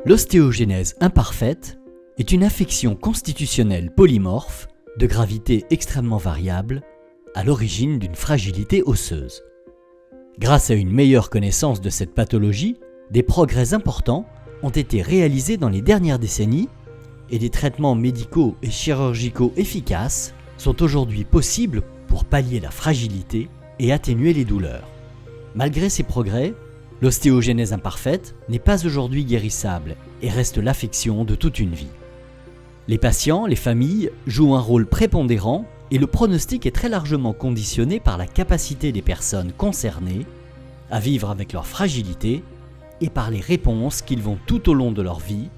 L'ostéogenèse imparfaite est une affection constitutionnelle polymorphe de gravité extrêmement variable à l'origine d'une fragilité osseuse. Grâce à une meilleure connaissance de cette pathologie, des progrès importants ont été réalisés dans les dernières décennies et des traitements médicaux et chirurgicaux efficaces sont aujourd'hui possibles pour pallier la fragilité et atténuer les douleurs. Malgré ces progrès, l'ostéogenèse imparfaite n'est pas aujourd'hui guérissable et reste l'affection de toute une vie. Les patients, les familles jouent un rôle prépondérant et le pronostic est très largement conditionné par la capacité des personnes concernées à vivre avec leur fragilité et par les réponses qu'ils vont tout au long de leur vie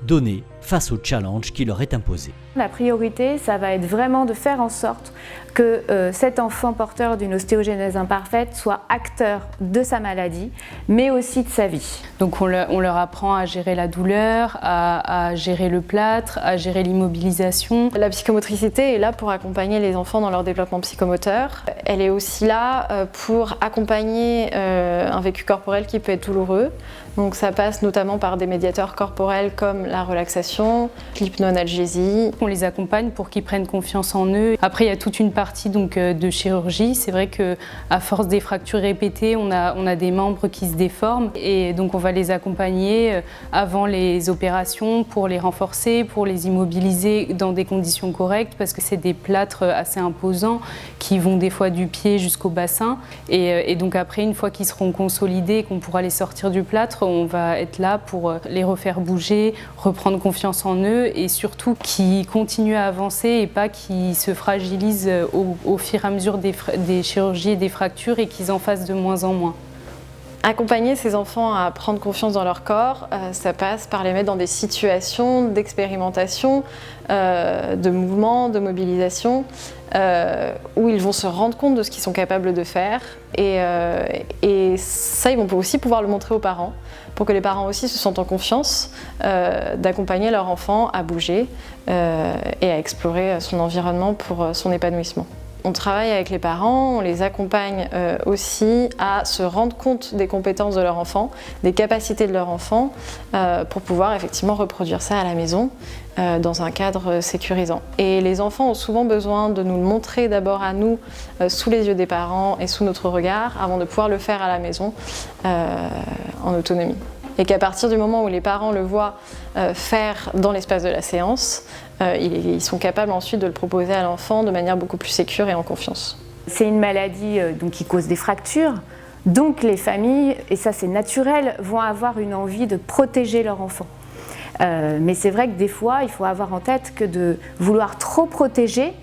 donner face au challenge qui leur est imposé. La priorité, ça va être vraiment de faire en sorte que cet enfant porteur d'une ostéogenèse imparfaite soit acteur de sa maladie, mais aussi de sa vie. Donc on leur apprend à gérer la douleur, à gérer le plâtre, à gérer l'immobilisation. La psychomotricité est là pour accompagner les enfants dans leur développement psychomoteur. Elle est aussi là pour accompagner un vécu corporel qui peut être douloureux. Donc ça passe notamment par des médiateurs corporels comme la relaxation, l'hypnoanalgésie. On les accompagne pour qu'ils prennent confiance en eux. Après, il y a toute une partie de chirurgie. C'est vrai qu'à force des fractures répétées, on a des membres qui se déforment. Et donc on va les accompagner avant les opérations pour les renforcer, pour les immobiliser dans des conditions correctes, parce que c'est des plâtres assez imposants qui vont des fois du pied jusqu'au bassin. Et donc après, une fois qu'ils seront consolidés et qu'on pourra les sortir du plâtre, on va être là pour les refaire bouger, reprendre confiance en eux et surtout qu'ils continuent à avancer et pas qu'ils se fragilisent au fur et à mesure des chirurgies et des fractures et qu'ils en fassent de moins en moins. Accompagner ces enfants à prendre confiance dans leur corps, ça passe par les mettre dans des situations d'expérimentation, de mouvement, de mobilisation, où ils vont se rendre compte de ce qu'ils sont capables de faire. Et ça, ils vont aussi pouvoir le montrer aux parents, pour que les parents aussi se sentent en confiance d'accompagner leur enfant à bouger et à explorer son environnement pour son épanouissement. On travaille avec les parents, on les accompagne aussi à se rendre compte des compétences de leur enfant, des capacités de leur enfant, pour pouvoir effectivement reproduire ça à la maison dans un cadre sécurisant. Et les enfants ont souvent besoin de nous le montrer d'abord à nous, sous les yeux des parents et sous notre regard, avant de pouvoir le faire à la maison en autonomie. Et qu'à partir du moment où les parents le voient faire dans l'espace de la séance, ils sont capables ensuite de le proposer à l'enfant de manière beaucoup plus sécure et en confiance. C'est une maladie qui cause des fractures, donc les familles, et ça c'est naturel, vont avoir une envie de protéger leur enfant. Mais c'est vrai que des fois, il faut avoir en tête que de vouloir trop protéger,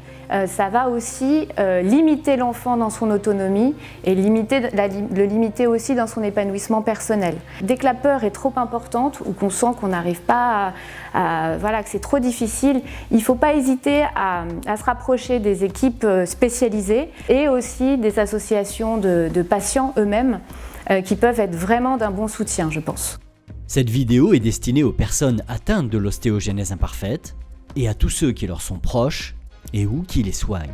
ça va aussi limiter l'enfant dans son autonomie et le limiter aussi dans son épanouissement personnel. Dès que la peur est trop importante ou qu'on sent qu'on n'arrive pas voilà, que c'est trop difficile, il ne faut pas hésiter à se rapprocher des équipes spécialisées et aussi des associations de patients eux-mêmes qui peuvent être vraiment d'un bon soutien, je pense. Cette vidéo est destinée aux personnes atteintes de l'ostéogenèse imparfaite et à tous ceux qui leur sont proches et ou qui les soignent.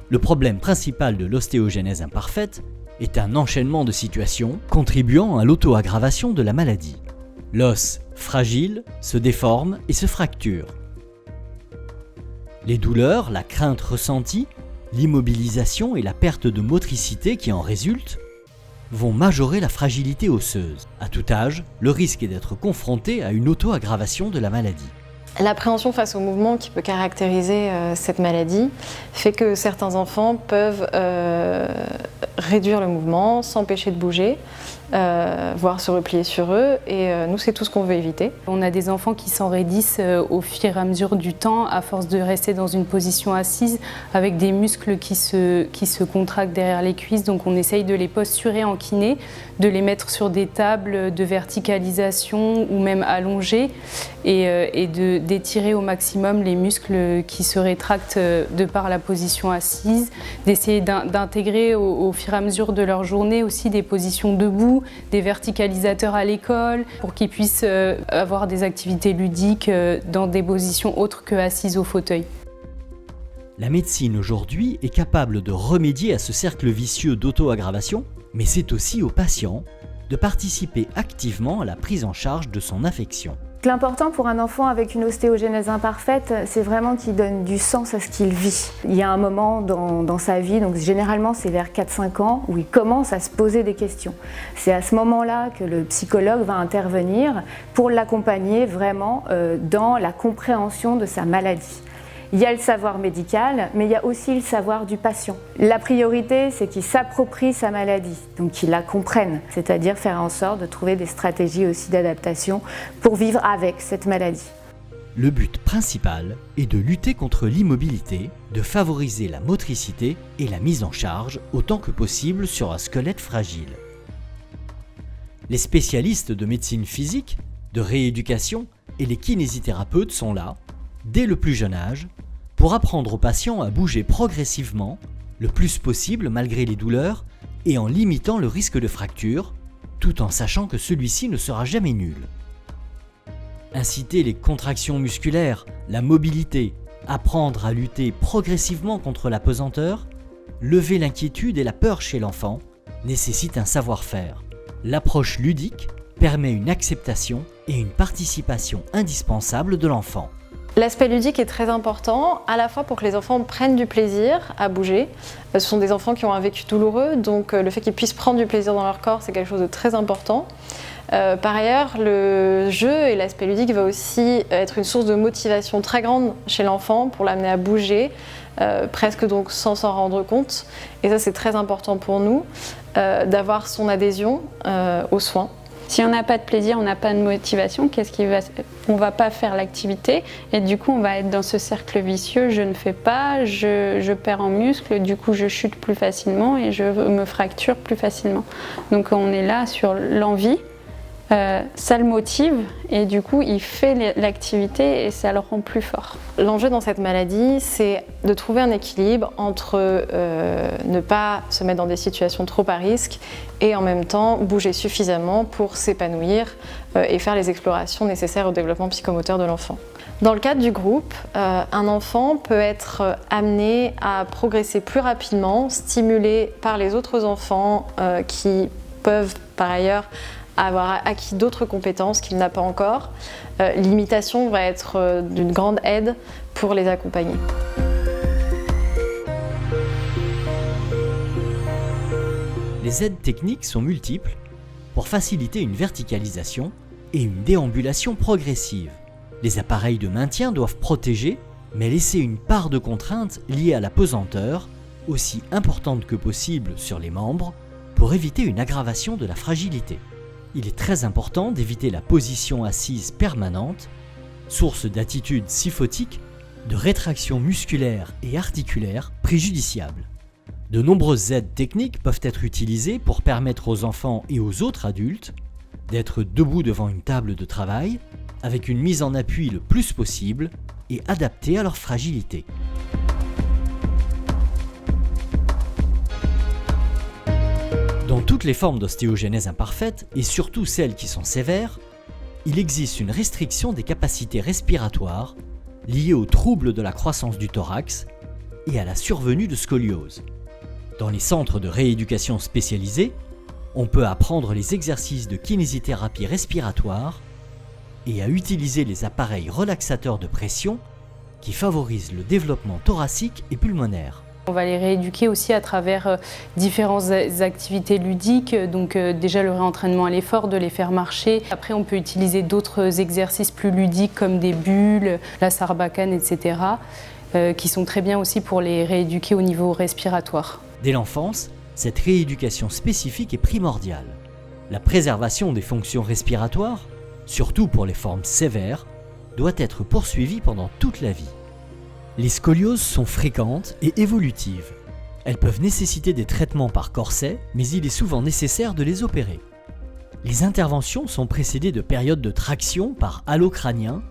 Le problème principal de l'ostéogenèse imparfaite est un enchaînement de situations contribuant à l'auto-aggravation de la maladie. L'os, fragile, se déforme et se fracture. Les douleurs, la crainte ressentie, l'immobilisation et la perte de motricité qui en résultent vont majorer la fragilité osseuse. À tout âge, le risque est d'être confronté à une auto-aggravation de la maladie. L'appréhension face au mouvement qui peut caractériser cette maladie fait que certains enfants peuvent réduire le mouvement, s'empêcher de bouger, voire se replier sur eux. Et nous, c'est tout ce qu'on veut éviter. On a des enfants qui s'enraidissent au fur et à mesure du temps, à force de rester dans une position assise, avec des muscles qui se contractent derrière les cuisses. Donc on essaye de les posturer en kiné, de les mettre sur des tables de verticalisation ou même allongées, et d'étirer au maximum les muscles qui se rétractent de par la position assise, d'essayer d'intégrer au fur et à mesure de leur journée aussi des positions debout, des verticalisateurs à l'école, pour qu'ils puissent avoir des activités ludiques dans des positions autres que assises au fauteuil. La médecine aujourd'hui est capable de remédier à ce cercle vicieux d'auto-aggravation, mais c'est aussi au patient de participer activement à la prise en charge de son affection. L'important pour un enfant avec une ostéogenèse imparfaite, c'est vraiment qu'il donne du sens à ce qu'il vit. Il y a un moment dans sa vie, donc généralement c'est vers 4-5 ans, où il commence à se poser des questions. C'est à ce moment-là que le psychologue va intervenir pour l'accompagner vraiment dans la compréhension de sa maladie. Il y a le savoir médical, mais il y a aussi le savoir du patient. La priorité, c'est qu'il s'approprie sa maladie, donc qu'il la comprenne, c'est-à-dire faire en sorte de trouver des stratégies aussi d'adaptation pour vivre avec cette maladie. Le but principal est de lutter contre l'immobilité, de favoriser la motricité et la mise en charge autant que possible sur un squelette fragile. Les spécialistes de médecine physique, de rééducation et les kinésithérapeutes sont là, dès le plus jeune âge, pour apprendre aux patients à bouger progressivement, le plus possible malgré les douleurs et en limitant le risque de fracture, tout en sachant que celui-ci ne sera jamais nul. Inciter les contractions musculaires, la mobilité, apprendre à lutter progressivement contre la pesanteur, lever l'inquiétude et la peur chez l'enfant, nécessite un savoir-faire. L'approche ludique permet une acceptation et une participation indispensable de l'enfant. L'aspect ludique est très important, à la fois pour que les enfants prennent du plaisir à bouger. Ce sont des enfants qui ont un vécu douloureux, donc le fait qu'ils puissent prendre du plaisir dans leur corps, c'est quelque chose de très important. Par ailleurs, le jeu et l'aspect ludique va aussi être une source de motivation très grande chez l'enfant pour l'amener à bouger, presque donc sans s'en rendre compte. Et ça, c'est très important pour nous, d'avoir son adhésion aux soins. Si on n'a pas de plaisir, on n'a pas de motivation, on ne va pas faire l'activité et du coup on va être dans ce cercle vicieux, je ne fais pas, je perds en muscle, du coup je chute plus facilement et je me fracture plus facilement. Donc on est là sur l'envie, ça le motive et du coup il fait l'activité et ça le rend plus fort. L'enjeu dans cette maladie, c'est de trouver un équilibre entre ne pas se mettre dans des situations trop à risque et en même temps bouger suffisamment pour s'épanouir et faire les explorations nécessaires au développement psychomoteur de l'enfant. Dans le cadre du groupe, un enfant peut être amené à progresser plus rapidement, stimulé par les autres enfants qui peuvent par ailleurs avoir acquis d'autres compétences qu'il n'a pas encore. L'imitation va être d'une grande aide pour les accompagner. Les aides techniques sont multiples pour faciliter une verticalisation et une déambulation progressive. Les appareils de maintien doivent protéger, mais laisser une part de contrainte liée à la pesanteur, aussi importante que possible sur les membres, pour éviter une aggravation de la fragilité. Il est très important d'éviter la position assise permanente, source d'attitude syphotique, de rétraction musculaire et articulaire préjudiciable. De nombreuses aides techniques peuvent être utilisées pour permettre aux enfants et aux autres adultes d'être debout devant une table de travail, avec une mise en appui le plus possible et adaptée à leur fragilité. Dans toutes les formes d'ostéogenèse imparfaite, et surtout celles qui sont sévères, il existe une restriction des capacités respiratoires liée aux troubles de la croissance du thorax et à la survenue de scoliose. Dans les centres de rééducation spécialisés, on peut apprendre les exercices de kinésithérapie respiratoire et à utiliser les appareils relaxateurs de pression qui favorisent le développement thoracique et pulmonaire. On va les rééduquer aussi à travers différentes activités ludiques, donc déjà le réentraînement à l'effort, de les faire marcher. Après on peut utiliser d'autres exercices plus ludiques comme des bulles, la sarbacane, etc. Qui sont très bien aussi pour les rééduquer au niveau respiratoire. Dès l'enfance, cette rééducation spécifique est primordiale. La préservation des fonctions respiratoires, surtout pour les formes sévères, doit être poursuivie pendant toute la vie. Les scolioses sont fréquentes et évolutives. Elles peuvent nécessiter des traitements par corset, mais il est souvent nécessaire de les opérer. Les interventions sont précédées de périodes de traction par halo crânien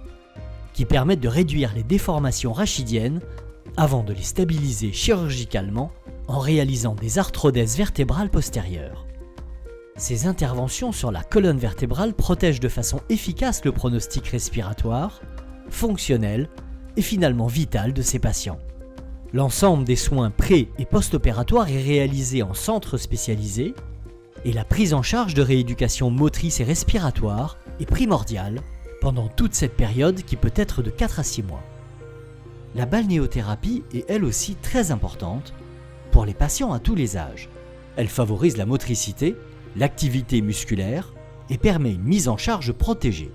qui permettent de réduire les déformations rachidiennes avant de les stabiliser chirurgicalement en réalisant des arthrodèses vertébrales postérieures. Ces interventions sur la colonne vertébrale protègent de façon efficace le pronostic respiratoire, fonctionnel et finalement vital de ces patients. L'ensemble des soins pré- et post-opératoires est réalisé en centre spécialisé et la prise en charge de rééducation motrice et respiratoire est primordiale pendant toute cette période qui peut être de 4 à 6 mois. La balnéothérapie est elle aussi très importante pour les patients à tous les âges. Elle favorise la motricité, l'activité musculaire et permet une mise en charge protégée.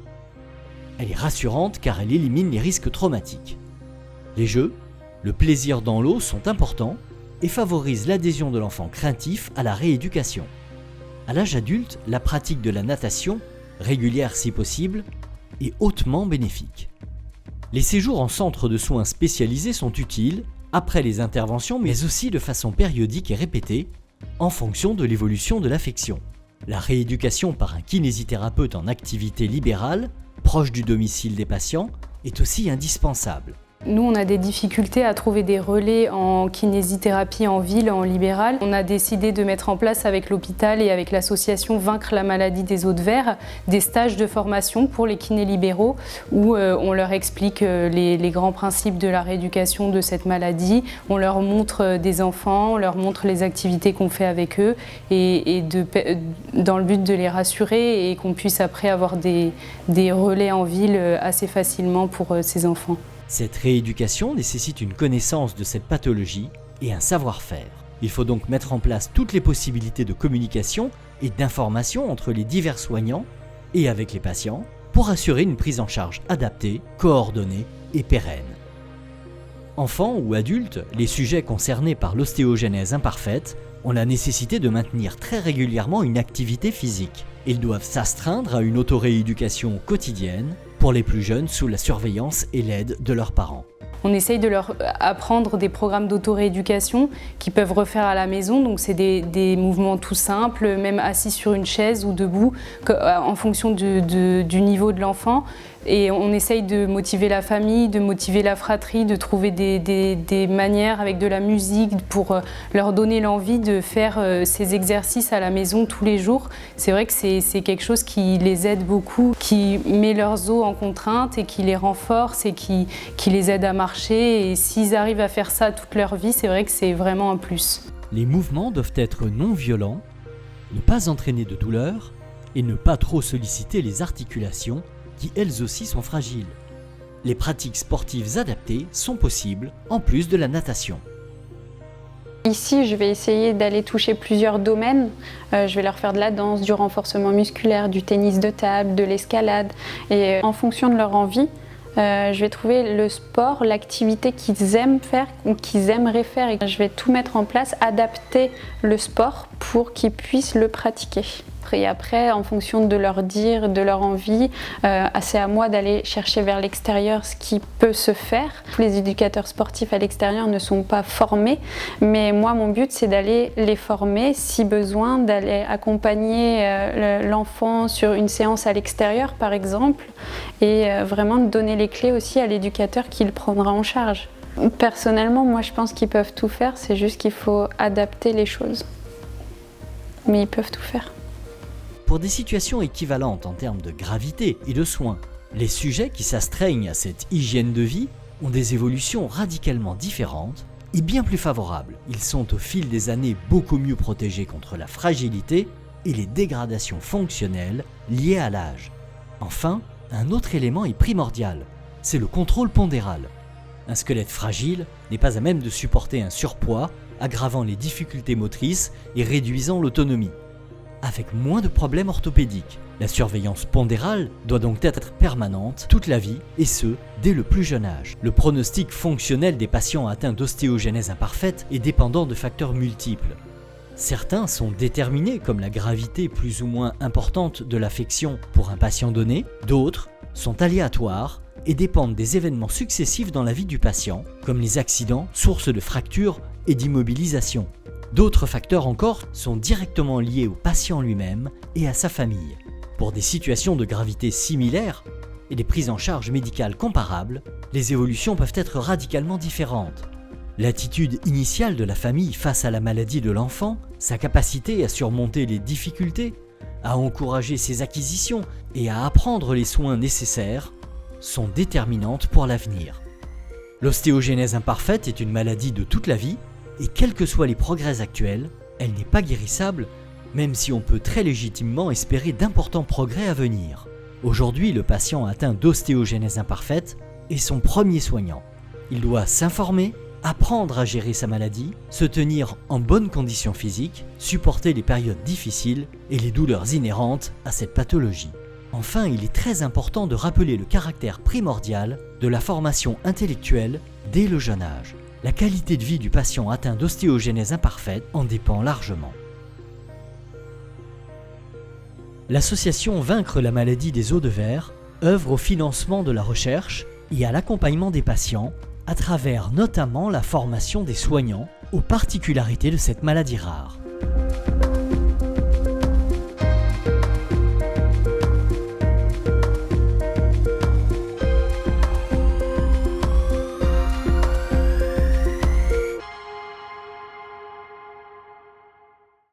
Elle est rassurante car elle élimine les risques traumatiques. Les jeux, le plaisir dans l'eau sont importants et favorisent l'adhésion de l'enfant craintif à la rééducation. À l'âge adulte, la pratique de la natation, régulière si possible, est hautement bénéfique. Les séjours en centre de soins spécialisés sont utiles après les interventions mais aussi de façon périodique et répétée en fonction de l'évolution de l'affection. La rééducation par un kinésithérapeute en activité libérale, proche du domicile des patients, est aussi indispensable. Nous, on a des difficultés à trouver des relais en kinésithérapie en ville, en libéral. On a décidé de mettre en place avec l'hôpital et avec l'association Vaincre la maladie des os de verre des stages de formation pour les kinés libéraux où on leur explique les grands principes de la rééducation de cette maladie. On leur montre des enfants, on leur montre les activités qu'on fait avec eux dans le but de les rassurer et qu'on puisse après avoir des relais en ville assez facilement pour ces enfants. Cette rééducation nécessite une connaissance de cette pathologie et un savoir-faire. Il faut donc mettre en place toutes les possibilités de communication et d'information entre les divers soignants et avec les patients pour assurer une prise en charge adaptée, coordonnée et pérenne. Enfants ou adultes, les sujets concernés par l'ostéogenèse imparfaite ont la nécessité de maintenir très régulièrement une activité physique. Ils doivent s'astreindre à une autorééducation quotidienne, pour les plus jeunes sous la surveillance et l'aide de leurs parents. On essaye de leur apprendre des programmes d'autorééducation qu'ils peuvent refaire à la maison. Donc c'est des mouvements tout simples, même assis sur une chaise ou debout, en fonction du niveau de l'enfant. Et on essaye de motiver la famille, de motiver la fratrie, de trouver des manières avec de la musique pour leur donner l'envie de faire ces exercices à la maison tous les jours. C'est vrai que c'est quelque chose qui les aide beaucoup, qui met leurs os en contrainte et qui les renforce et qui les aide à marcher. Et s'ils arrivent à faire ça toute leur vie, c'est vrai que c'est vraiment un plus. Les mouvements doivent être non violents, ne pas entraîner de douleur et ne pas trop solliciter les articulations qui elles aussi sont fragiles. Les pratiques sportives adaptées sont possibles en plus de la natation. Ici, je vais essayer d'aller toucher plusieurs domaines. Je vais leur faire de la danse, du renforcement musculaire, du tennis de table, de l'escalade. Et en fonction de leur envie, je vais trouver le sport, l'activité qu'ils aiment faire ou qu'ils aimeraient faire. Et je vais tout mettre en place, adapter le sport pour qu'ils puissent le pratiquer. Et après, en fonction de leur dire, de leur envie, c'est à moi d'aller chercher vers l'extérieur ce qui peut se faire. Tous les éducateurs sportifs à l'extérieur ne sont pas formés, mais moi, mon but, c'est d'aller les former, si besoin, d'aller accompagner l'enfant sur une séance à l'extérieur, par exemple, et vraiment de donner les clés aussi à l'éducateur qui le prendra en charge. Personnellement, moi, je pense qu'ils peuvent tout faire, c'est juste qu'il faut adapter les choses. Mais ils peuvent tout faire. Pour des situations équivalentes en termes de gravité et de soins, les sujets qui s'astreignent à cette hygiène de vie ont des évolutions radicalement différentes et bien plus favorables. Ils sont au fil des années beaucoup mieux protégés contre la fragilité et les dégradations fonctionnelles liées à l'âge. Enfin, un autre élément est primordial, c'est le contrôle pondéral. Un squelette fragile n'est pas à même de supporter un surpoids, aggravant les difficultés motrices et réduisant l'autonomie. Avec moins de problèmes orthopédiques. La surveillance pondérale doit donc être permanente toute la vie et ce, dès le plus jeune âge. Le pronostic fonctionnel des patients atteints d'ostéogenèse imparfaite est dépendant de facteurs multiples. Certains sont déterminés comme la gravité plus ou moins importante de l'affection pour un patient donné, d'autres sont aléatoires et dépendent des événements successifs dans la vie du patient, comme les accidents, sources de fractures et d'immobilisation. D'autres facteurs encore sont directement liés au patient lui-même et à sa famille. Pour des situations de gravité similaires et des prises en charge médicales comparables, les évolutions peuvent être radicalement différentes. L'attitude initiale de la famille face à la maladie de l'enfant, sa capacité à surmonter les difficultés, à encourager ses acquisitions et à apprendre les soins nécessaires sont déterminantes pour l'avenir. L'ostéogenèse imparfaite est une maladie de toute la vie et quels que soient les progrès actuels, elle n'est pas guérissable, même si on peut très légitimement espérer d'importants progrès à venir. Aujourd'hui, le patient atteint d'ostéogenèse imparfaite est son premier soignant. Il doit s'informer, apprendre à gérer sa maladie, se tenir en bonne condition physique, supporter les périodes difficiles et les douleurs inhérentes à cette pathologie. Enfin, il est très important de rappeler le caractère primordial de la formation intellectuelle dès le jeune âge. La qualité de vie du patient atteint d'ostéogenèse imparfaite en dépend largement. L'association Vaincre la maladie des os de verre œuvre au financement de la recherche et à l'accompagnement des patients à travers notamment la formation des soignants aux particularités de cette maladie rare.